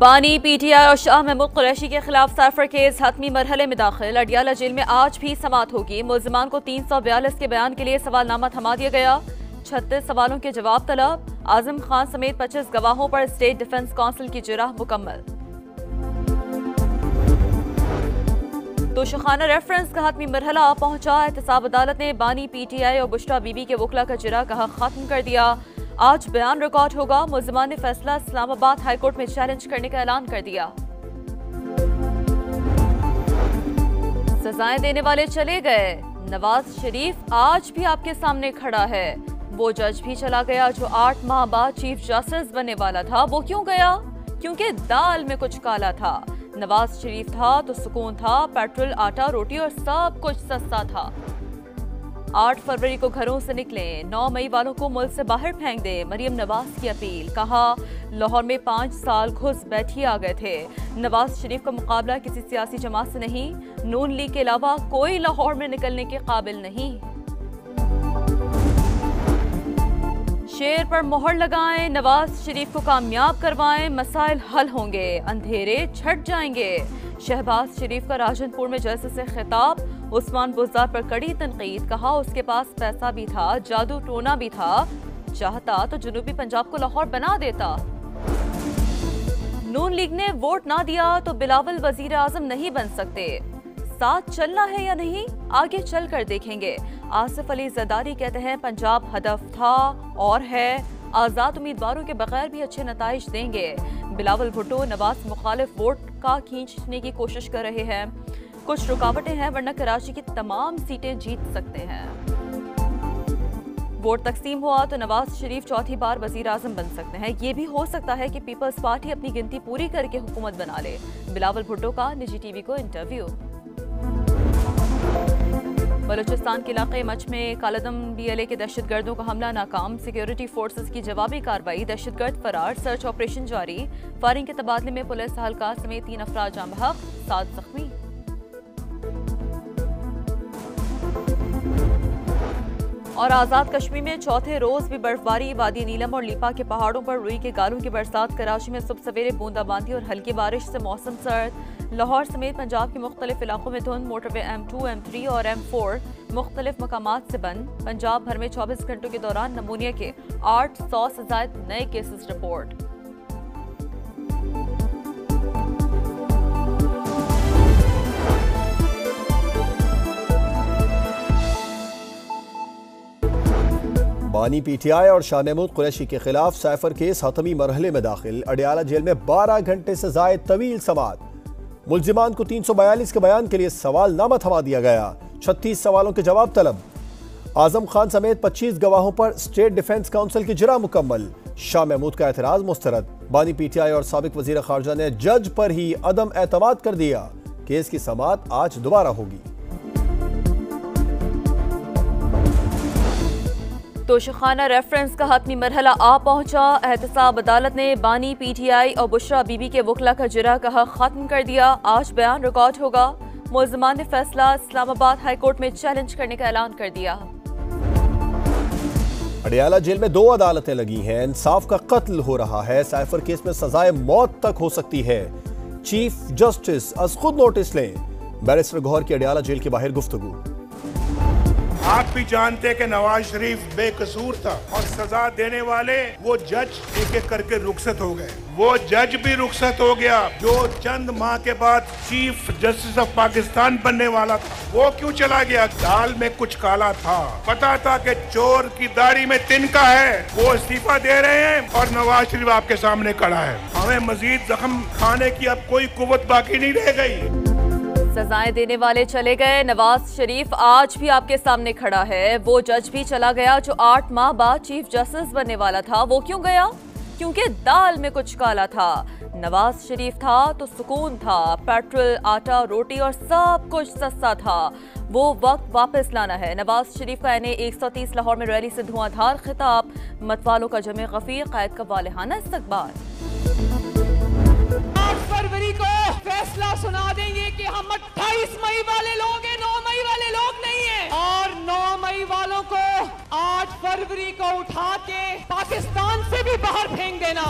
बानी पीटीआई और शाह महमूद कुरैशी के खिलाफ साइफर केस हतमी मरहले में दाखिल। अडियाला जेल में आज भी समाअत होगी। मुल्जिमान को 342 के बयान के लिए सवालनामा थमा दिया गया। 36 सवालों के जवाब तलब। आजम खान समेत 25 गवाहों पर स्टेट डिफेंस काउंसिल की जिरह मुकम्मल। तोशाखाना रेफरेंस का हतमी मरहला पहुंचा। एहतसाब अदालत ने बानी पीटीआई और बुशरा बीबी के वकला का जिरह कहा खत्म कर दिया। आज बयान रिकॉर्ड होगा। मुल्जिमान ने फैसला इस्लामाबाद हाईकोर्ट में चैलेंज करने का ऐलान कर दिया। सजाएं देने वाले चले गए। नवाज शरीफ आज भी आपके सामने खड़ा है। वो जज भी चला गया जो 8 माह बाद चीफ जस्टिस बनने वाला था। वो क्यों गया? क्योंकि दाल में कुछ काला था। नवाज शरीफ था तो सुकून था। पेट्रोल, आटा, रोटी और सब कुछ सस्ता था। 8 फरवरी को घरों से निकलें। 9 मई वालों को मुल्क से बाहर फेंक दें। मरियम नवाज की अपील। कहा लाहौर में 5 साल घुस बैठी आ गए थे। नवाज शरीफ का मुकाबला किसी सियासी जमात से नहीं। नून लीग के अलावा कोई लाहौर में निकलने के काबिल नहीं। शेर पर मोहर लगाएं। नवाज शरीफ को कामयाब करवाएं। मसाइल हल होंगे। अंधेरे छट जाएंगे। शहबाज शरीफ का राजनपुर में जलसे से खिताब। उस्मान बुज़दार पर कड़ी तनकीद। कहा उसके पास पैसा भी था, जादू टोना भी था। चाहता तो जनूबी पंजाब को लाहौर बना देता। नून लीग ने वोट ना दिया तो बिलावल वजीर आजम नहीं बन सकते। साथ चलना है या नहीं, आगे चलकर देखेंगे। आसिफ अली जरदारी कहते हैं पंजाब हदफ था और है। आजाद उम्मीदवारों के बगैर भी अच्छे नताइज देंगे। बिलावल भुट्टो नवाज मुखालिफ वोट का खींचने की कोशिश कर रहे हैं। कुछ रुकावटें हैं वरना कराची की तमाम सीटें जीत सकते हैं। वोट तकसीम हुआ तो नवाज शरीफ चौथी बार वजीर आजम बन सकते हैं। ये भी हो सकता है कि पीपल्स पार्टी अपनी गिनती पूरी करके हुकूमत बना ले। बिलावल भुट्टो का निजी टीवी को इंटरव्यू। बलूचिस्तान के इलाके मच में कालादम BLA के दहशतगर्दों का हमला नाकाम। सिक्योरिटी फोर्सेस की जवाबी कार्रवाई। दहशतगर्द फरार। सर्च ऑपरेशन जारी। फायरिंग के तबादले में पुलिस एहलकार समेत 3 अफराद जाम बहक, 7 जख्मी। और आज़ाद कश्मीर में चौथे रोज भी बर्फबारी। वादी नीलम और लीपा के पहाड़ों पर रुई के गालों की बरसात। कराची में सुबह सवेरे बूंदाबांदी और हल्की बारिश से मौसम सर्द। लाहौर समेत पंजाब के मुख्तलिफ इलाकों में धुंध। मोटरवे M2, M3 और M4 मुख्तलिफ मकामात से बंद। पंजाब भर में 24 घंटों के दौरान नमूनिया के 800 से ज्यादा नए केसेस रिपोर्ट। बानी पीटीआई और शाह महमूद कुरैशी के खिलाफ साइफर केस हतमी मरहले में दाखिल। अडियाला जेल में 12 घंटे से जायद तवील समाअत। मुल्जिमान को 342 के बयान के लिए सवालनामा थमा दिया गया। 36 सवालों के जवाब तलब। आजम खान समेत 25 गवाहों पर स्टेट डिफेंस काउंसिल की जिरह मुकम्मल। शाह महमूद का एतराज मुस्तरद। बानी पीटीआई और साबिक वजीर खारजा ने जज पर ही अदम एतमाद कर दिया। केस की समाअत आज दोबारा होगी। तोशाखाना रेफरेंस का हतमी मरहला आ पहुंचा। एहतसाब अदालत ने बानी पीटीआई और बुशरा बीबी के वकला का जिरह कहा खत्म कर दिया। आज बयान रिकॉर्ड होगा। मुल्जिमान ने फैसला इस्लामाबाद हाईकोर्ट में चैलेंज करने का ऐलान कर दिया। अडियाला जेल में 2 अदालतें लगी हैं। इंसाफ का कत्ल हो रहा है। साइफर केस में सजाए मौत तक हो सकती है। चीफ जस्टिस अज खुद नोटिस लें। बैरिस्टर गौहर की अडियाला जेल के बाहर गुफ्तगू। आप भी जानते हैं कि नवाज शरीफ बेकसूर था और सजा देने वाले वो जज एक एक करके रुखसत हो गए। वो जज भी रुखसत हो गया जो चंद माह के बाद चीफ जस्टिस ऑफ पाकिस्तान बनने वाला था। वो क्यों चला गया? दाल में कुछ काला था। पता था कि चोर की दाढ़ी में तिनका है। वो इस्तीफा दे रहे हैं और नवाज शरीफ आपके सामने खड़ा है। हमें मजीद जख्म खाने की अब कोई कुव्वत बाकी नहीं रह गई। सजाएं देने वाले चले गए। नवाज शरीफ आज भी आपके सामने खड़ा है। वो जज भी चला गया जो 8 माह बाद चीफ जस्टिस बनने वाला था। वो क्यों गया? क्योंकि दाल में कुछ काला था। नवाज शरीफ था तो सुकून था। पेट्रोल, आटा, रोटी और सब कुछ सस्ता था। वो वक्त वापस लाना है। नवाज शरीफ का NA 130 लाहौर में रैली से धुआंधार खिताब। मतवालों का जमे गफीर। कायद का वालिहाना इस्तकबाल। 8 फरवरी को फैसला सुना देंगे कि हम 28 मई वाले लोग हैं, 9 मई वाले लोग नहीं हैं। और 9 मई वालों को 8 फरवरी को उठा के पाकिस्तान से भी बाहर फेंक देना।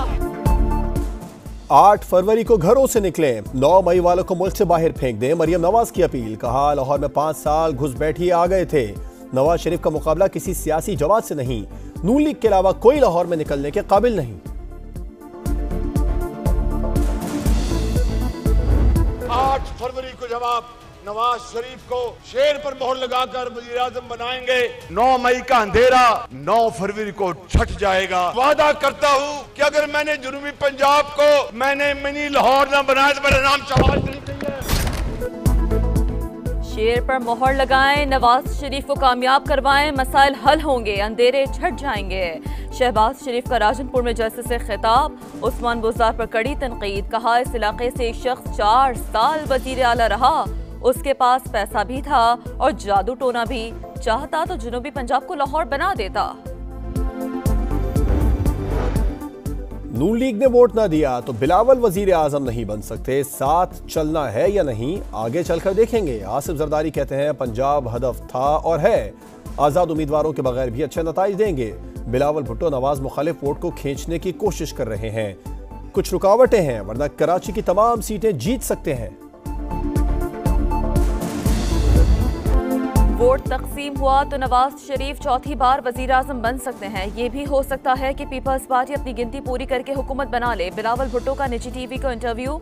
8 फरवरी को घरों से निकलें, 9 मई वालों को मुल्क से बाहर फेंक दें, मरियम नवाज की अपील। कहा लाहौर में 5 साल घुसपैठिए आ गए थे। नवाज शरीफ का मुकाबला किसी सियासी जमात से नहीं, नून लीग के अलावा कोई लाहौर में निकलने के काबिल नहीं। 8 फरवरी को जब आप नवाज शरीफ को शेर पर मोहर लगाकर वजीर आजम बनाएंगे, 9 मई का अंधेरा 9 फरवरी को छट जाएगा। वादा करता हूँ कि अगर मैंने जुनूबी पंजाब को मैंने मिनी लाहौर न बनाया तो मेरा नाम शहबाज शरीफ नहीं है। शेर पर मोहर लगाएं, नवाज शरीफ को कामयाब करवाएं, मसाइल हल होंगे, अंधेरे छट जाएंगे। शहबाज शरीफ का राजनपुर में जलसे से खिताब। उस्मान बुज़दार पर कड़ी तनकीद। कहा इस इलाके से एक शख्स 4 साल वजीर आला रहा, उसके पास पैसा भी था और जादू टोना भी, चाहता तो जुनूबी पंजाब को लाहौर बना देता। नून लीग ने वोट ना दिया तो बिलावल वजीर आजम नहीं बन सकते। साथ चलना है या नहीं, आगे चलकर देखेंगे। आसिफ जरदारी कहते हैं पंजाब हदफ था और है, आजाद उम्मीदवारों के बगैर भी अच्छे नताइज देंगे। बिलावल भुट्टो नवाज मुखालिफ वोट को खींचने की कोशिश कर रहे हैं। कुछ रुकावटें हैं, वरना कराची की तमाम सीटें जीत सकते हैं। वोट तकसीम हुआ तो नवाज शरीफ चौथी बार वजीर आजम बन सकते हैं। ये भी हो सकता है कि पीपल्स पार्टी अपनी गिनती पूरी करके हुकूमत बना ले। बिलावल भुट्टो का निजी टीवी को इंटरव्यू।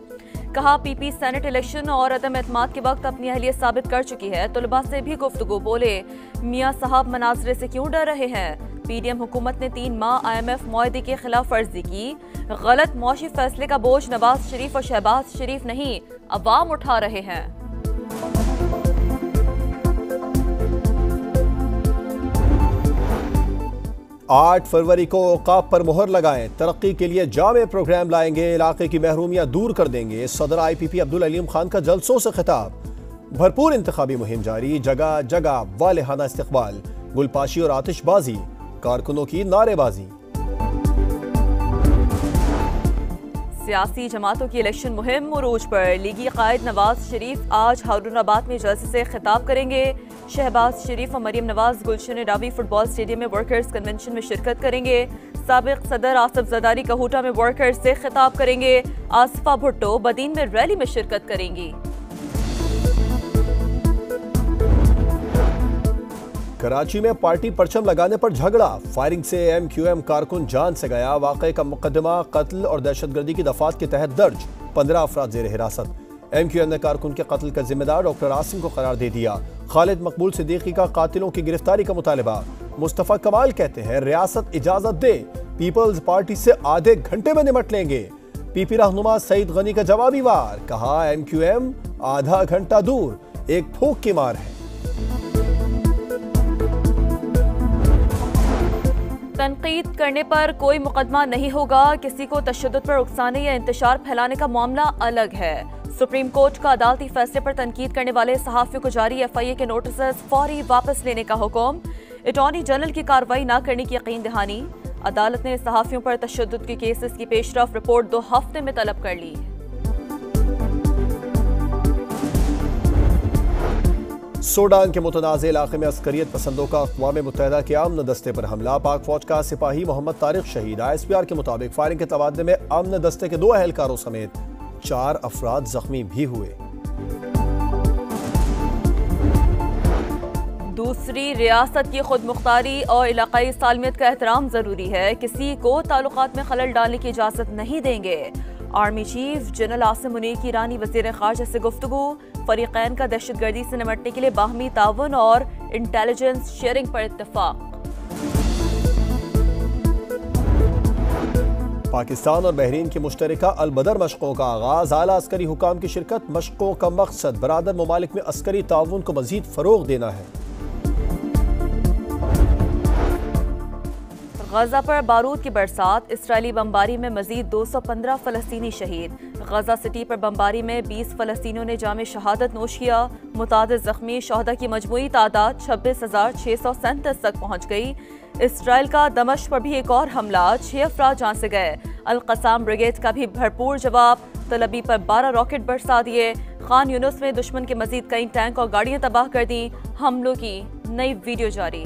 कहा पीपी सेनेट इलेक्शन और अदम एतमाद के वक्त अपनी अहलियत साबित कर चुकी है। तलबा से भी गुफ्तगू। बोले मियाँ साहब मनाजरे से क्यों डर रहे हैं। पीडीएम हुकूमत ने 3 माह IMF मुआहदे के खिलाफ वर्जी की। गलत मौशी फैसले का बोझ नवाज शरीफ और शहबाज शरीफ नहीं, अवाम उठा रहे हैं। आठ फरवरी को औकाफ पर मोहर लगाएं, तरक्की के लिए जामे प्रोग्राम लाएंगे, इलाके की महरूमियां दूर कर देंगे। सदर IPP अब्दुल अलीम खान का जलसों से खिताब। भरपूर इंतखाबी मुहिम जारी, जगह जगह वालेहाना इस्तकबाल, गुलपाशी और आतिशबाजी, कारकुनों की नारेबाजी। सियासी जमातों की इलेक्शन मुहिम उरूज पर। लीगी कायद नवाज शरीफ आज हारूनाबाद में जलसे से खिताब करेंगे। शहबाज शरीफ और मरियम नवाज गुलशन रावी फुटबॉल स्टेडियम में वर्कर्स कन्वेंशन में शिरकत करेंगे। साबिक सदर आसिफ जरदारी कहूटा में वर्कर्स से खिताब करेंगे। आसिफा भुट्टो बदीन में रैली में शिरकत करेंगी। कराची में पार्टी परचम लगाने पर झगड़ा, फायरिंग से MQM कारकुन जान से गया। वाक़े का मुकदमा कत्ल और दहशतगर्दी की दफात के तहत दर्ज, 15 अफराद जेर हिरासत। MQM ने कारकुन के कत्ल का जिम्मेदार डॉक्टर आसिम को करार दे दिया। खालिद मकबूल सिद्दीकी का कातिलों की गिरफ्तारी का मुतालबा। मुस्तफ़ा कमाल कहते हैं रियासत इजाजत दे, पीपल्स पार्टी से आधे घंटे में निमट लेंगे। PP रहनुमा सईद गनी का जवाबी वार। कहा MQM आधा घंटा दूर, एक फूंक की मार है। तनकीद करने पर कोई मुकदमा नहीं होगा। किसी को तशद्दुद पर उकसाने या इंतशार फैलाने का मामला अलग है। सुप्रीम कोर्ट का अदालती फैसले पर तनकीद करने वाले सहाफ़ियों को जारी FIA के नोटिस फौरी वापस लेने का हुक्म। अटॉर्नी जनरल की कार्रवाई न करने की यकीन दहानी। अदालत ने सहाफ़ियों पर तशद्दुद के केसेस की पेशरफ रिपोर्ट 2 हफ्ते में तलब कर ली। सूडान के मुतनाज़ इलाके में अस्करियत पसंदों का अक़वाम मुत्तहिदा के अमन दस्ते पर हमला। पाक फौज का सिपाही मोहम्मद तारिक शहीद। ISPR के मुताबिक फायरिंग के तबादले में अमन दस्ते के 2 अहलकारों समेत 4 अफराद जख्मी भी हुए। दूसरी रियासत की खुद मुख्तारी और इलाकाई सालमियत का एहतराम जरूरी है। किसी को ताल्लुकात में खलल डालने की इजाजत नहीं देंगे। Army chief general Asim Munir की ईरानी वज़ीर ख़ारजा से गुफ्तगू। फरीक़ैन का दहशतगर्दी से निमटने के लिए बाहमी ताउन और इंटेलिजेंस शेयरिंग पर इत्तफाक। पाकिस्तान और बहरीन की मुश्तरका अल-बदर मशकों का आगाज। आला अस्करी हुकाम की शिरकत। मशकों का मकसद बरादर ममालिक में अस्करी ताउन को मजीद फरोग देना है। गजा पर बारूद की बरसात। इसराइली बमबारी में मजीद 215 फ़लस्तीनी शहीद। गजा सिटी पर बमबारी में 20 फ़लस्तीनियों ने जामे शहादत नोश किया। मुतादिद जख्मी शहदा की मजमूई तादाद 26,637 तक पहुँच गई। इसराइल का दमश्क पर भी एक और हमला, 6 अफराद जान से गए। अल-क़साम ब्रिगेड का भी भरपूर जवाब। तलबी पर 12 रॉकेट बरसा दिए। खान यूनुस में दुश्मन के मजीद कई टैंक और गाड़ियाँ तबाह कर दी। हमलों की नई वीडियो जारी।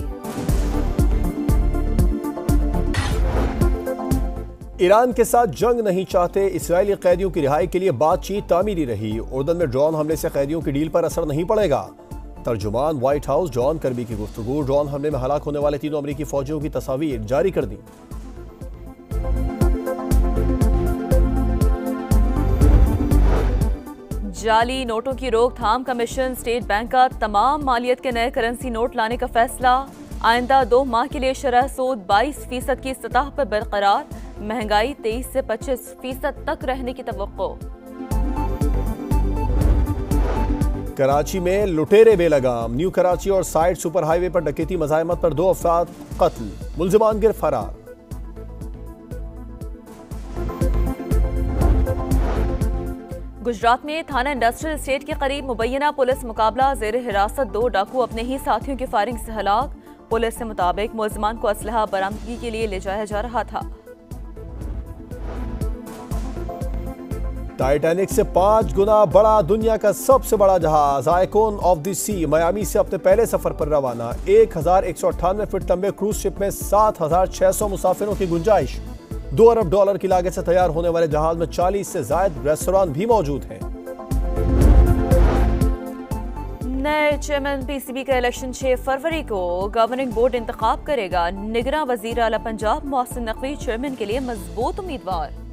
ईरान के साथ जंग नहीं चाहते, इसराइली कैदियों की रिहाई के लिए बातचीत तामीरी रही। उर्दन में ड्रोन हमले से कैदियों की डील पर असर नहीं पड़ेगा। तर्जुमान व्हाइट हाउस जॉन कर्बी की गुफ्तगू। ड्रोन हमले में हलाक होने वाले 3 अमरीकी फौजियों की तस्वीर जारी कर दी। जाली नोटों की रोकथाम कमीशन स्टेट बैंक का तमाम मालियत के नए करेंसी नोट लाने का फैसला। आइंदा 2 माह के लिए शरह सूद 22% की सतह पर बरकरार। महंगाई 23 से 25% तक रहने की तवक्को। कराची में लुटेरे बेलगाम। न्यू कराची और साइड सुपर हाईवे पर डकैती मज़ाहमत पर 2 अफराद कत्ल, मुल्जिमान गिर फरार। गुजरात में थाना इंडस्ट्रियल एस्टेट के करीब मुबैना पुलिस मुकाबला। जेर हिरासत 2 डाकू अपने ही साथियों की फायरिंग से हलाक। पुलिस के मुताबिक मुल्जिमान को असलहा बरामदगी के लिए ले जाया जा रहा था। टाइटैनिक से 5 गुना बड़ा दुनिया का सबसे बड़ा जहाज Icon of the Sea Miami से अपने पहले सफर पर रवाना। 1198 फीट लंबे क्रूज शिप में 7600 मुसाफिरों की गुंजाइश। $2 अरब की लागत से तैयार होने वाले जहाज में 40 से ज्यादा रेस्टोरेंट भी मौजूद हैं। नए चेयरमैन पीसीबी का इलेक्शन 6 फरवरी को गवर्निंग बोर्ड इंतखाब करेगा। निगरां वजीर आला पंजाब मोहसिन नकवी चेयरमैन के लिए मजबूत उम्मीदवार।